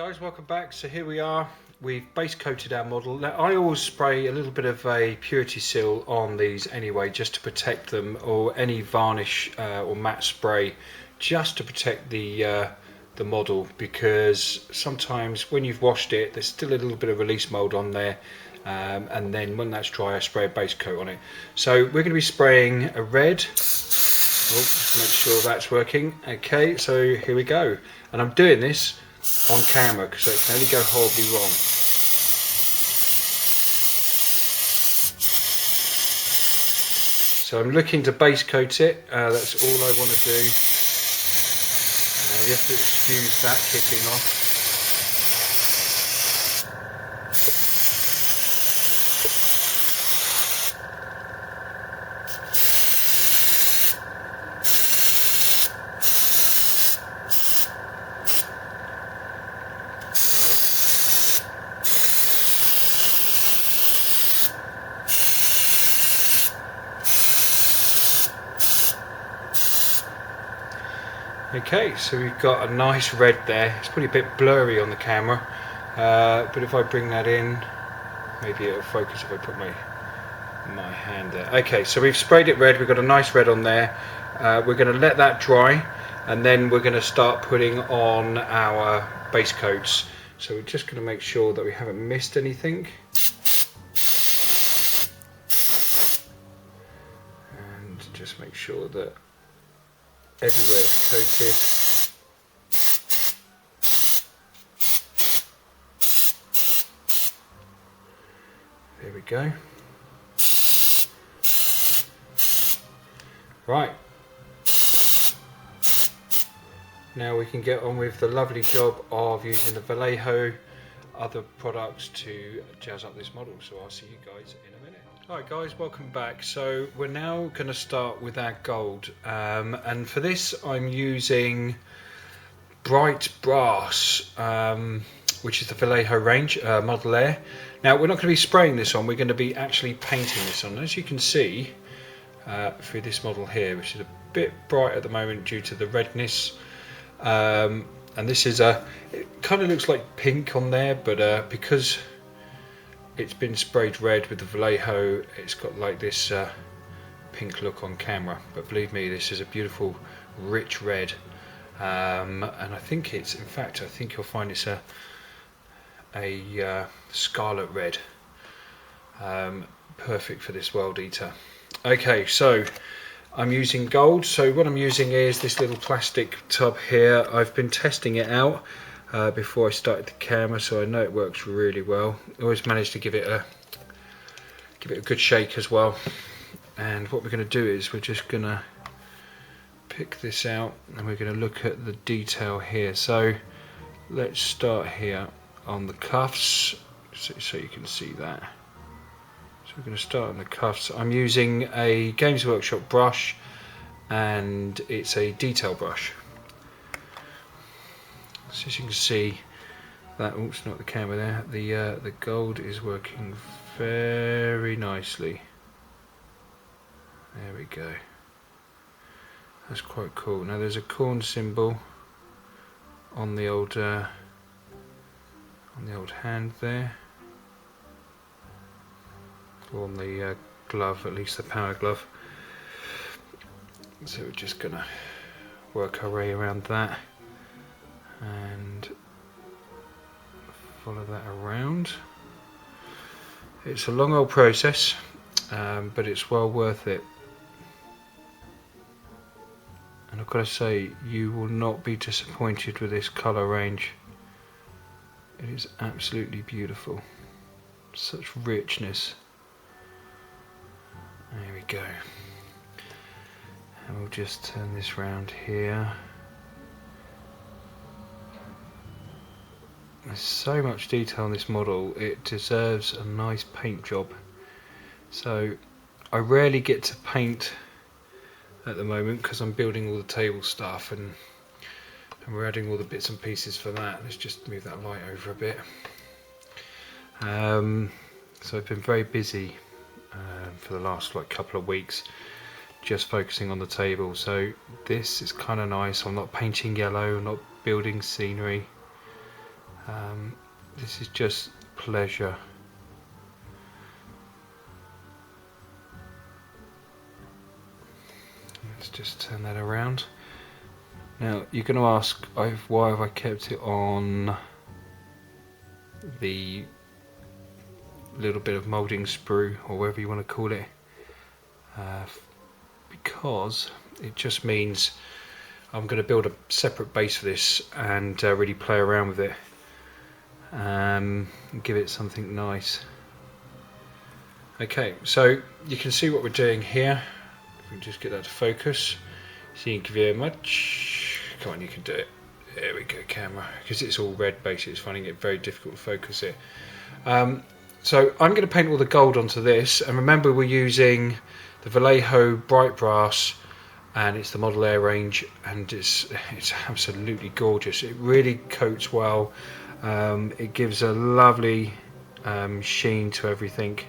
guys, welcome back. So here we are, we've base coated our model. Now I always spray a little bit of a purity seal on these anyway, just to protect them, or any varnish or matte spray, just to protect the model, because sometimes when you've washed it there's still a little bit of release mold on there, and then when that's dry I spray a base coat on it. So we're going to be spraying a red. Just make sure that's working. Okay, so here we go, and I'm doing this on camera because it can only go horribly wrong. So I'm looking to base coat it. That's all I want to do. You have to excuse that kicking off. Okay, so we've got a nice red there. It's probably a bit blurry on the camera, but if I bring that in, maybe it'll focus if I put my hand there. Okay, so we've sprayed it red, we've got a nice red on there. We're going to let that dry, and then we're going to start putting on our base coats. So we're just going to make sure that we haven't missed anything. And just make sure that everywhere's coated. There we go. Right. Now we can get on with the lovely job of using the Vallejo other products to jazz up this model. So I'll see you guys in a minute. Alright guys, welcome back. So we're now going to start with our gold, and for this I'm using Bright Brass, which is the Vallejo range, Model Air. Now we're not going to be spraying this on, we're going to be actually painting this on. As you can see through this model here, which is a bit bright at the moment due to the redness, and this is it kind of looks like pink on there, but because it's been sprayed red with the Vallejo, it's got like this pink look on camera, but believe me, this is a beautiful rich red, and I think it's, in fact I think you'll find it's a scarlet red, perfect for this world eater. Okay, so I'm using gold. So what I'm using is this little plastic tub here. I've been testing it out before I started the camera, so I know it works really well. I always managed to give it a good shake as well. And what we're going to do is we're just going to pick this out, and we're going to look at the detail here. So let's start here on the cuffs, so you can see that. So we're going to start on the cuffs. I'm using a Games Workshop brush, and it's a detail brush. So as you can see, that, oops, not the camera there, the gold is working very nicely. There we go. That's quite cool. Now there's a corn symbol on the old hand there, or on the glove, at least the power glove. So we're just gonna work our way around that and follow that around. It's a long old process, but it's well worth it. And I've got to say, you will not be disappointed with this colour range. It is absolutely beautiful. Such richness. There we go. And we'll just turn this round here. There's so much detail on this model, it deserves a nice paint job. So I rarely get to paint at the moment because I'm building all the table stuff, and we're adding all the bits and pieces for that. Let's just move that light over a bit. So I've been very busy for the last couple of weeks, just focusing on the table. So this is kind of nice. I'm not painting yellow, I'm not building scenery. This is just pleasure. Let's just turn that around. Now you're going to ask, why have I kept it on the little bit of moulding sprue, or whatever you want to call it, because it just means I'm going to build a separate base for this and really play around with it, and give it something nice. Okay, so you can see what we're doing here. If we can just get that to focus. Thank you very much. Come on, you can do it. There we go, camera. Because it's all red basically, it's finding it very difficult to focus it. So I'm going to paint all the gold onto this, and remember we're using the Vallejo bright brass, and it's the Model Air range, and it's absolutely gorgeous. It really coats well. It gives a lovely sheen to everything,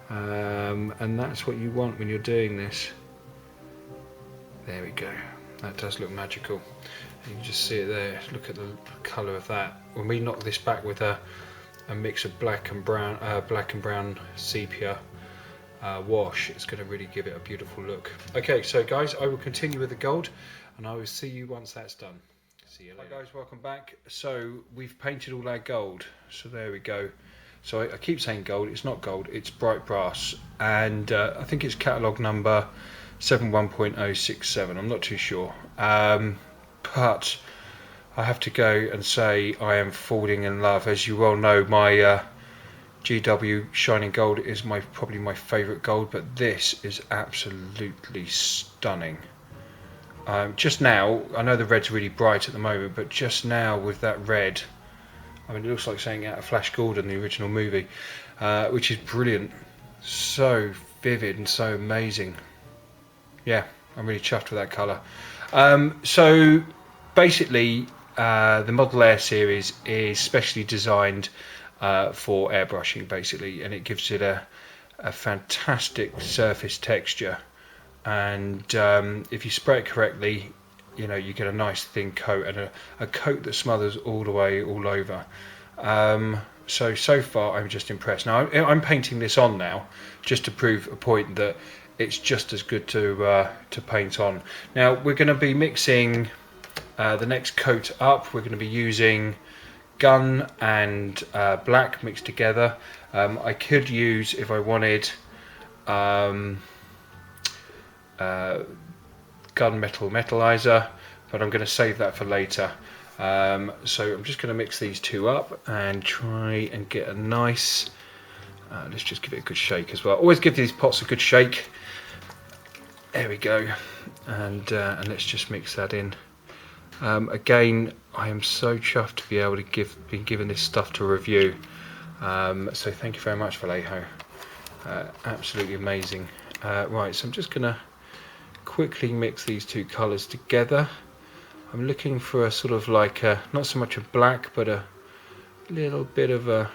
and that's what you want when you're doing this. There we go. That does look magical. You can just see it there. Look at the colour of that. When we knock this back with a mix of black and brown sepia wash, it's going to really give it a beautiful look. Okay, so guys, I will continue with the gold, and I will see you once that's done. See you later. Hi guys, welcome back. So we've painted all our gold. So there we go. So I keep saying gold. It's not gold. It's bright brass, and I think it's catalogue number 71.067. I'm not too sure, but I have to go and say I am falling in love. As you well know, my GW Shining Gold is probably my favourite gold, but this is absolutely stunning. Just now, I know the red's really bright at the moment, but just now with that red, I mean, it looks like something out of Flash Gordon, the original movie, which is brilliant. So vivid and so amazing. Yeah, I'm really chuffed with that colour. So basically, the Model Air series is specially designed for airbrushing, basically, and it gives it a fantastic surface texture. And if you spray it correctly, you know, you get a nice thin coat, and a coat that smothers all the way all over. So far I'm just impressed. Now I'm painting this on now just to prove a point that it's just as good to paint on. Now we're going to be mixing the next coat up. We're going to be using gun and black mixed together. I could use, if I wanted, gunmetal metallizer, but I'm going to save that for later. So I'm just going to mix these two up and try and get a nice, let's just give it a good shake as well. Always give these pots a good shake. There we go, and let's just mix that in. Again, I am so chuffed to be able to be given this stuff to review. So thank you very much, Vallejo. Absolutely amazing. Right, so I'm just going to quickly mix these two colours together. I'm looking for a sort of like not so much a black, but a little bit of a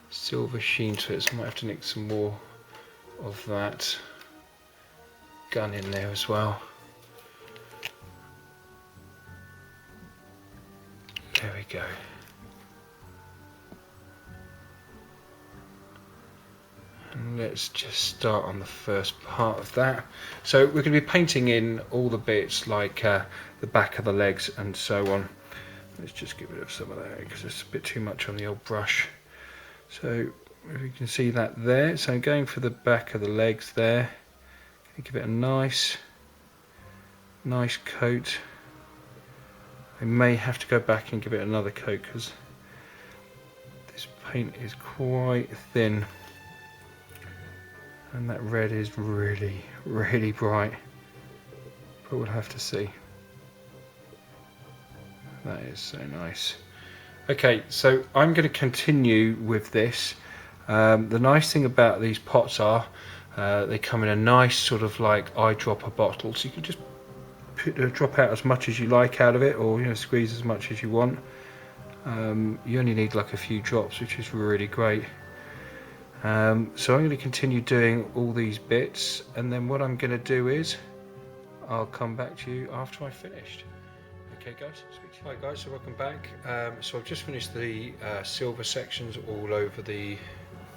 silver sheen to it, so I might have to mix some more of that gun in there as well. There we go. And let's just start on the first part of that. So we're going to be painting in all the bits like the back of the legs and so on. Let's just get rid of some of that because it's a bit too much on the old brush. So if you can see that there, so I'm going for the back of the legs there. Give it a nice coat. I may have to go back and give it another coat because this paint is quite thin, and that red is really bright, but we'll have to see. That is so nice. Okay, so I'm going to continue with this. The nice thing about these pots are they come in a nice sort of like eyedropper bottle, so you can just drop out as much as you like out of it, or squeeze as much as you want. You only need like a few drops, which is really great. So I'm going to continue doing all these bits, and then what I'm going to do is I'll come back to you after I've finished. Okay guys, hi guys, so welcome back. So I've just finished the silver sections all over the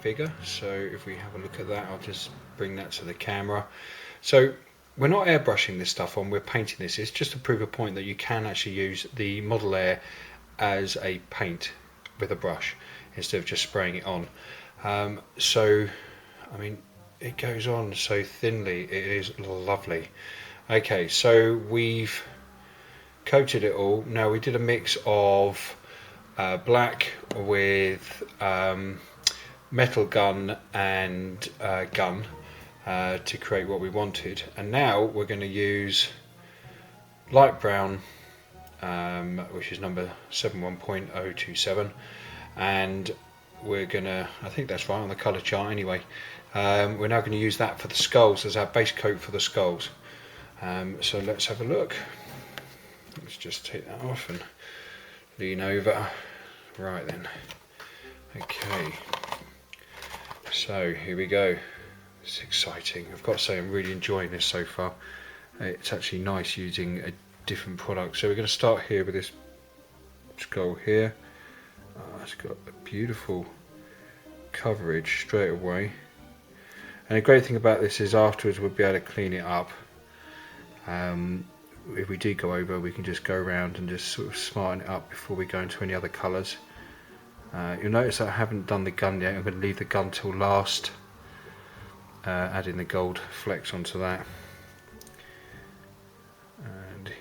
figure, so if we have a look at that, I'll just bring that to the camera. So we're not airbrushing this stuff on, we're painting this. It's just to prove a point that you can actually use the model air as a paint with a brush instead of just spraying it on. So I mean, it goes on so thinly, it is lovely. Okay, so we've coated it all. Now we did a mix of black with metal gun and gun to create what we wanted, and now we're going to use light brown, which is number 71.027, and we're gonna, I think that's right on the colour chart anyway, we're now going to use that for the skulls as our base coat for the skulls. So let's have a look. Let's just take that off and lean over. Right then. Okay. So here we go. It's exciting. I've got to say I'm really enjoying this so far. It's actually nice using a different product. So we're going to start here with this skull here. It's got a beautiful coverage straight away. And the great thing about this is afterwards we'll be able to clean it up. If we do go over, we can just go around and just sort of smarten it up before we go into any other colours. You'll notice that I haven't done the gun yet. I'm going to leave the gun till last, adding the gold flecks onto that. And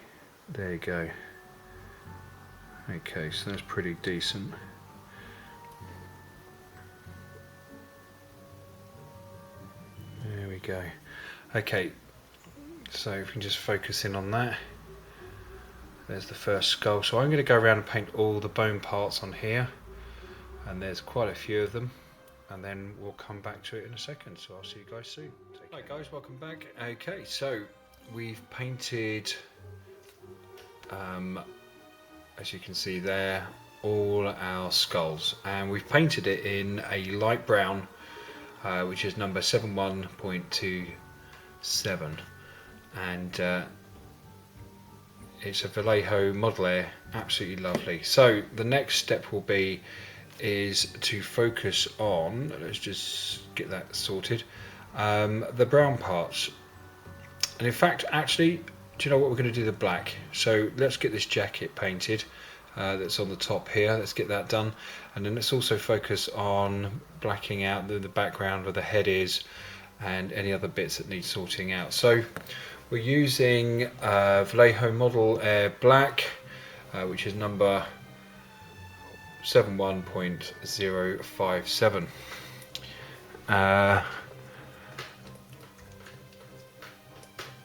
there you go. Okay, so that's pretty decent. There we go. Okay, so if we can just focus in on that. There's the first skull. So I'm going to go around and paint all the bone parts on here, and there's quite a few of them, and then we'll come back to it in a second. So I'll see you guys soon. Hi guys, welcome back. Okay, so we've painted, as you can see there, all our skulls, and we've painted it in a light brown, which is number 71.27, and it's a Vallejo model air, absolutely lovely. So the next step will be is to focus on, let's just get that sorted, the brown parts. And in fact, actually, do you know what, we're going to do the black. So let's get this jacket painted that's on the top here. Let's get that done, and then let's also focus on blacking out the background where the head is and any other bits that need sorting out. So we're using Vallejo Model Air Black, which is number 71.057.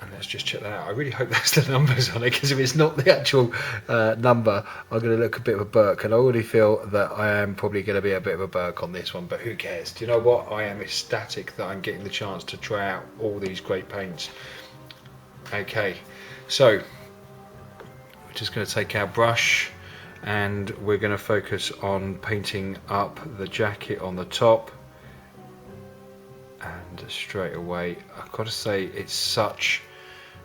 And let's just check that out. I really hope that's the numbers on it, because if it's not the actual number, I'm going to look a bit of a Burke, and I already feel that I am probably going to be a bit of a Burke on this one, but who cares? Do you know what? I am ecstatic that I'm getting the chance to try out all these great paints. Okay, so we're just going to take our brush and we're going to focus on painting up the jacket on the top, and straight away I've got to say it's such,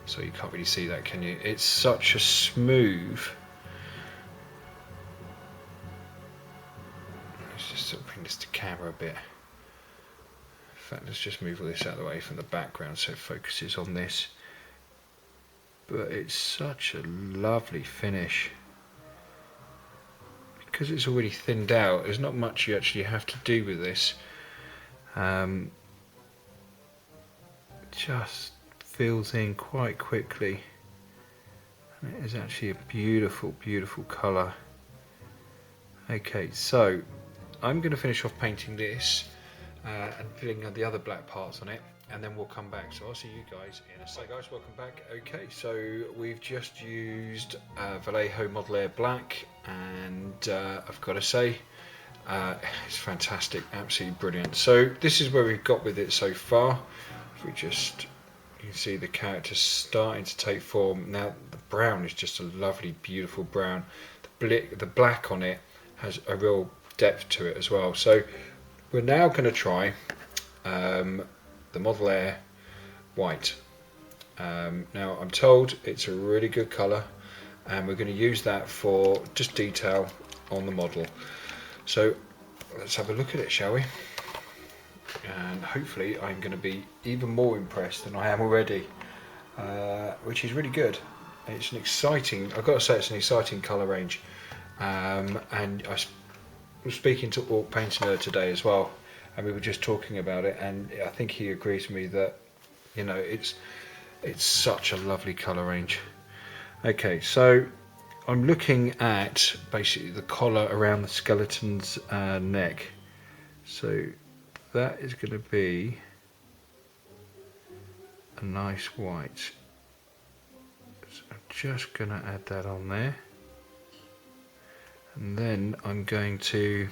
so you can't really see that, can you? It's such a smooth, let's just sort of bring this to camera a bit. In fact, let's just move all this out of the way from the background so it focuses on this. But it's such a lovely finish. Because it's already thinned out, there's not much you actually have to do with this. Just fills in quite quickly. And it is actually a beautiful, beautiful colour. Okay, so I'm going to finish off painting this and filling the other black parts on it, and then we'll come back. So I'll see you guys in a second. Hi guys, welcome back. Okay, so we've just used Vallejo Model Air Black, and I've got to say it's fantastic, absolutely brilliant. So this is where we've got with it so far. If we just, you can see the character starting to take form. Now the brown is just a lovely, beautiful brown. The black on it has a real depth to it as well. So we're now going to try the Model Air White. Now I'm told it's a really good colour, and we're going to use that for just detail on the model. So let's have a look at it, shall we? And hopefully I'm going to be even more impressed than I am already, which is really good. It's an exciting, I've got to say, it's an exciting colour range, and I was speaking to Orc Paint Nerd today as well, and we were just talking about it, and I think he agrees with me that, you know, it's such a lovely colour range. Okay, so I'm looking at basically the collar around the skeleton's neck. So that is going to be a nice white. So I'm just going to add that on there. And then I'm going to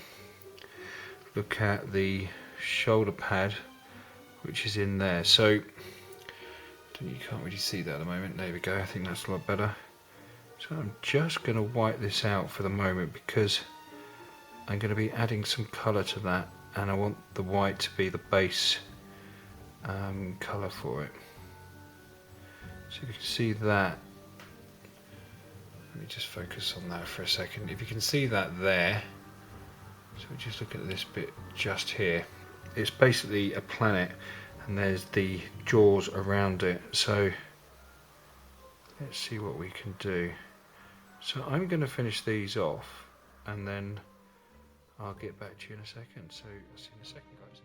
look at the shoulder pad, which is in there. So you can't really see that at the moment. There we go. I think that's a lot better. So I'm just going to wipe this out for the moment because I'm going to be adding some colour to that, and I want the white to be the base colour for it. So you can see that. Let me just focus on that for a second. If you can see that there, so we just look at this bit just here. It's basically a planet, and there's the jaws around it. So let's see what we can do. So I'm going to finish these off, and then I'll get back to you in a second. So I'll see you in a second, guys.